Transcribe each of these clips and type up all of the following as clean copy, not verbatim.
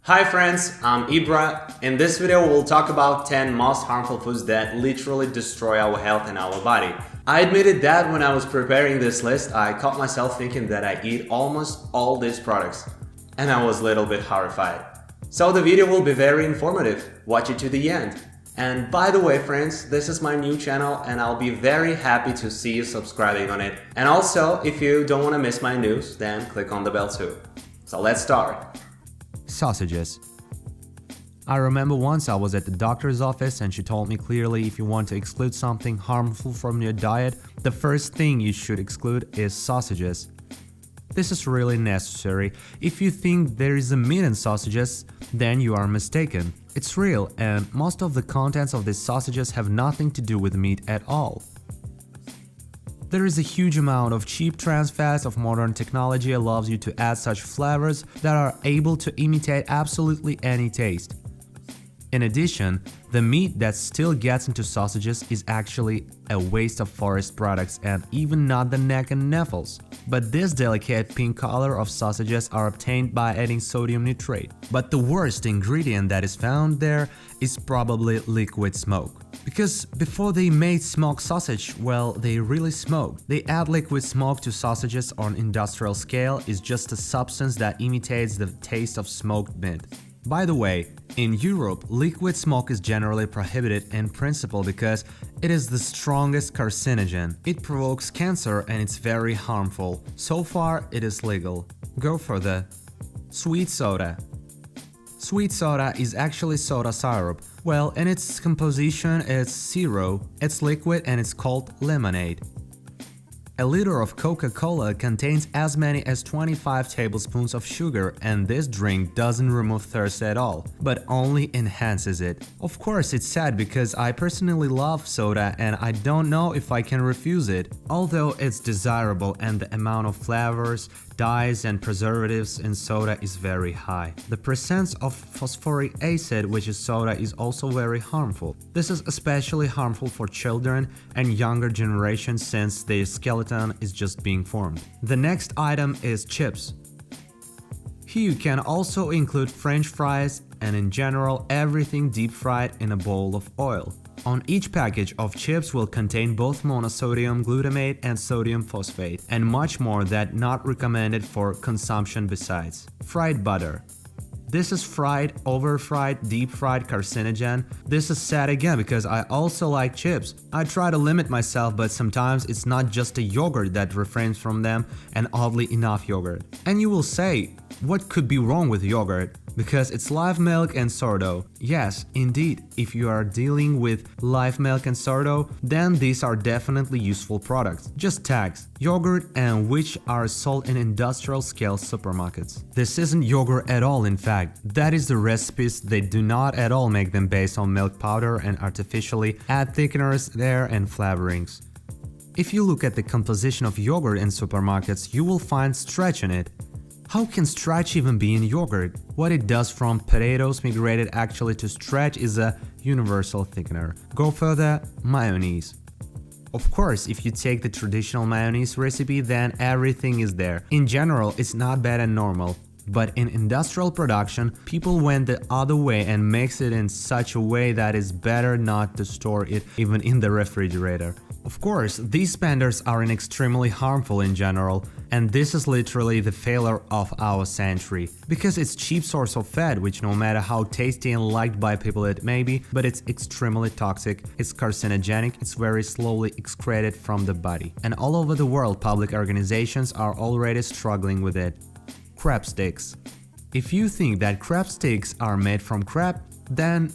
Hi friends, I'm Ibra. In this video we'll talk about 10 most harmful foods that literally destroy our health and our body. I admitted that when I was preparing this list, I caught myself thinking that I eat almost all these products, and I was a little bit horrified. So the video will be very informative, watch it to the end. And by the way friends, this is my new channel and I'll be very happy to see you subscribing on it. And also, if you don't want to miss my news, then click on the bell too. So let's start. Sausages. I remember once I was at the doctor's office and she told me clearly if you want to exclude something harmful from your diet, the first thing you should exclude is sausages. This is really necessary. If you think there is a meat in sausages, then you are mistaken. It's real, and most of the contents of these sausages have nothing to do with meat at all. There is a huge amount of cheap trans fats of modern technology allows you to add such flavors that are able to imitate absolutely any taste. In addition, the meat that still gets into sausages is actually a waste of forest products and even not the neck and knuckles. But this delicate pink color of sausages are obtained by adding sodium nitrate. But the worst ingredient that is found there is probably liquid smoke. Because before they made smoked sausage, well, they really smoked. They add liquid smoke to sausages on industrial scale is just a substance that imitates the taste of smoked meat. By the way, in Europe, liquid smoke is generally prohibited in principle because it is the strongest carcinogen. It provokes cancer and it's very harmful. So far, it is legal. Go further. Sweet soda. Sweet soda is actually soda syrup. Well, in its composition, it's zero. It's liquid and it's called lemonade. A liter of Coca-Cola contains as many as 25 tablespoons of sugar, and this drink doesn't remove thirst at all, but only enhances it. Of course, it's sad because I personally love soda and I don't know if I can refuse it, although it's desirable and the amount of flavors, dyes and preservatives in soda is very high. The presence of phosphoric acid, which is soda, is also very harmful. This is especially harmful for children and younger generations since their skeleton is just being formed. The next item is chips. Here you can also include French fries and in general everything deep fried in a bowl of oil. On each package of chips will contain both monosodium glutamate and sodium phosphate, and much more that not recommended for consumption besides. Fried butter. This is fried, over-fried, deep-fried carcinogen. This is sad again because I also like chips. I try to limit myself, but sometimes it's not just a yogurt that refrains from them and oddly enough yogurt. And you will say, what could be wrong with yogurt? Because it's live milk and sourdough. Yes, indeed, if you are dealing with live milk and sourdough, then these are definitely useful products. Just tags, yogurt and which are sold in industrial scale supermarkets. This isn't yogurt at all, in fact. That is the recipes. They do not at all make them based on milk powder and artificially add thickeners there and flavorings. If you look at the composition of yogurt in supermarkets, you will find starch in it. How can starch even be in yogurt? What it does from potatoes migrated actually to starch is a universal thickener. Go further, mayonnaise. Of course, if you take the traditional mayonnaise recipe, then everything is there. In general, it's not bad and normal. But in industrial production, people went the other way and mix it in such a way that it's better not to store it even in the refrigerator. Of course, these standards are extremely harmful in general, and this is literally the failure of our century. Because it's cheap source of fat, which no matter how tasty and liked by people it may be, but it's extremely toxic, it's carcinogenic, it's very slowly excreted from the body. And all over the world, public organizations are already struggling with it. Crab sticks. If you think that crab sticks are made from crab, then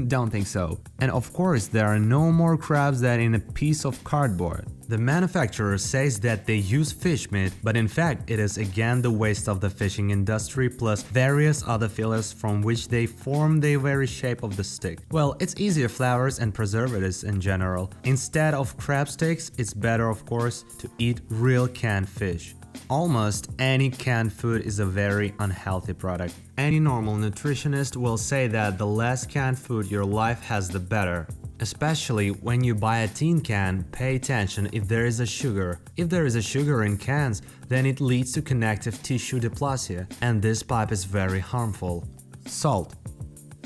don't think so. And of course, there are no more crabs than in a piece of cardboard. The manufacturer says that they use fish meat, but in fact it is again the waste of the fishing industry plus various other fillers from which they form the very shape of the stick. Well, it's easier flavors and preservatives in general. Instead of crab sticks, it's better of course to eat real canned fish. Almost any canned food is a very unhealthy product. Any normal nutritionist will say that the less canned food your life has, the better. Especially when you buy a tin can, pay attention if there is a sugar. If there is a sugar in cans, then it leads to connective tissue dysplasia, and this pipe is very harmful. Salt.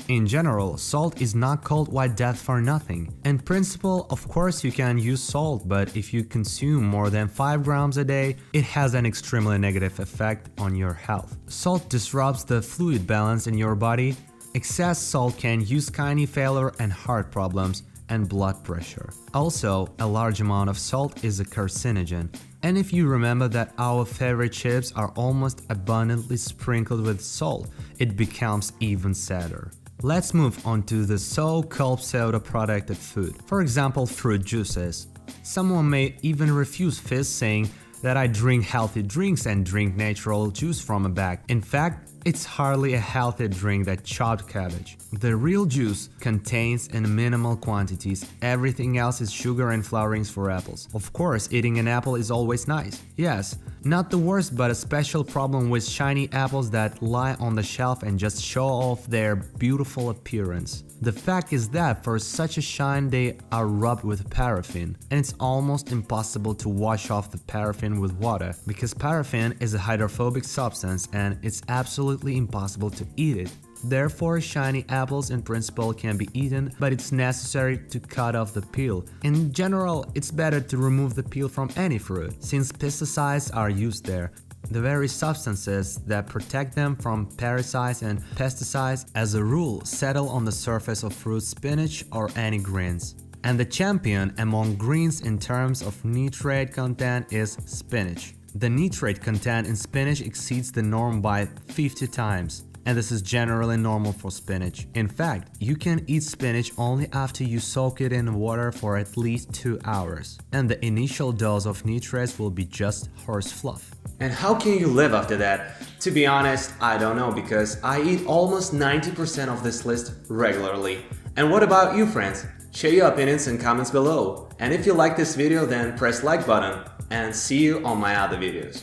In general, salt is not called white death for nothing. In principle, of course you can use salt, but if you consume more than 5 grams a day, it has an extremely negative effect on your health. Salt disrupts the fluid balance in your body. Excess salt can cause kidney failure and heart problems and blood pressure. Also, a large amount of salt is a carcinogen. And if you remember that our favorite chips are almost abundantly sprinkled with salt, it becomes even sadder. Let's move on to the so-called pseudo-protected food. For example, fruit juices. Someone may even refuse fizz, saying that I drink healthy drinks and drink natural juice from a bag. In fact, it's hardly a healthy drink than chopped cabbage. The real juice contains in minimal quantities. Everything else is sugar and flourings for apples. Of course, eating an apple is always nice. Yes, not the worst, but a special problem with shiny apples that lie on the shelf and just show off their beautiful appearance. The fact is that for such a shine they are rubbed with paraffin, and it's almost impossible to wash off the paraffin with water because paraffin is a hydrophobic substance and it's absolutely impossible to eat it. Therefore, shiny apples in principle can be eaten, but it's necessary to cut off the peel. In general, it's better to remove the peel from any fruit, since pesticides are used there. The very substances that protect them from parasites and pesticides, as a rule, settle on the surface of fruit, spinach, or any greens. And the champion among greens in terms of nitrate content is spinach. The nitrate content in spinach exceeds the norm by 50 times. And this is generally normal for spinach. In fact, you can eat spinach only after you soak it in water for at least 2 hours. And the initial dose of nitrates will be just horse fluff. And how can you live after that? To be honest, I don't know, because I eat almost 90% of this list regularly. And what about you, friends? Share your opinions in comments below. And if you like this video, then press like button, and see you on my other videos.